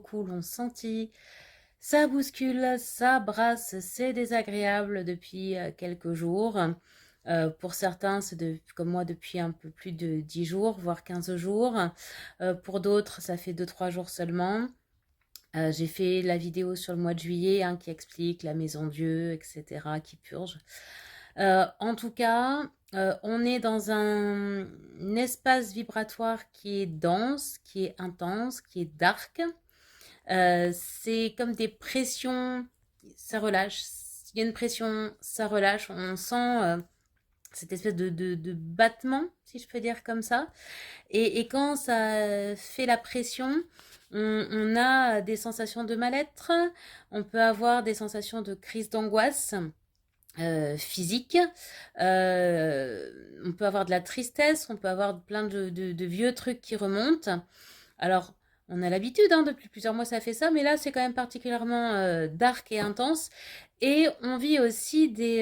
beaucoup l'ont senti. Ça bouscule, ça brasse, c'est désagréable depuis quelques jours. Pour certains, comme moi depuis un peu plus de 10 jours, voire 15 jours. Pour d'autres, ça fait 2-3 jours seulement. J'ai fait la vidéo sur le mois de juillet hein, qui explique la maison Dieu, etc., qui purge. En tout cas, on est dans un espace vibratoire qui est dense, qui est intense, qui est dark. C'est comme des pressions, ça relâche. Il y a une pression, ça relâche. On sent cette espèce de battement, si je peux dire comme ça. Et quand ça fait la pression, on a des sensations de mal-être, on peut avoir des sensations de crise d'angoisse physique, on peut avoir de la tristesse, on peut avoir plein de vieux trucs qui remontent. Alors, on a l'habitude, hein, depuis plusieurs mois ça fait ça, mais là c'est quand même particulièrement dark et intense. Et on vit aussi des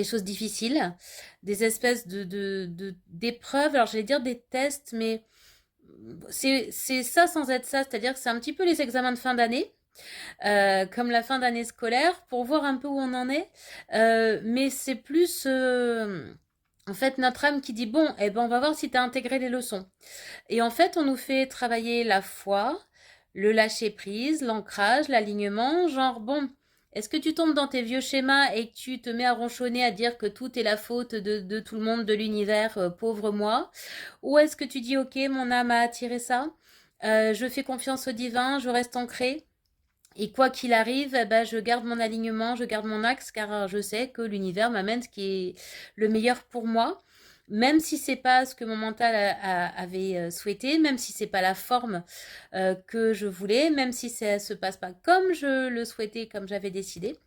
choses difficiles, des espèces d'épreuves, alors j'allais dire des tests, mais c'est ça sans être ça, c'est-à-dire que c'est un petit peu les examens de fin d'année, comme la fin d'année scolaire, pour voir un peu où on en est, mais c'est plus... en fait, notre âme qui dit, bon, eh ben, on va voir si tu as intégré les leçons. Et en fait, on nous fait travailler la foi, le lâcher-prise, l'ancrage, l'alignement, genre, bon, est-ce que tu tombes dans tes vieux schémas et que tu te mets à ronchonner, à dire que tout est la faute de tout le monde, de l'univers, pauvre moi? Ou est-ce que tu dis, ok, mon âme a attiré ça, je fais confiance au divin, je reste ancré, et quoi qu'il arrive, eh ben, je garde mon alignement, je garde mon axe, car je sais que l'univers m'amène ce qui est le meilleur pour moi. Même si c'est pas ce que mon mental avait souhaité, même si c'est pas la forme que je voulais, même si ça se passe pas comme je le souhaitais, comme j'avais décidé.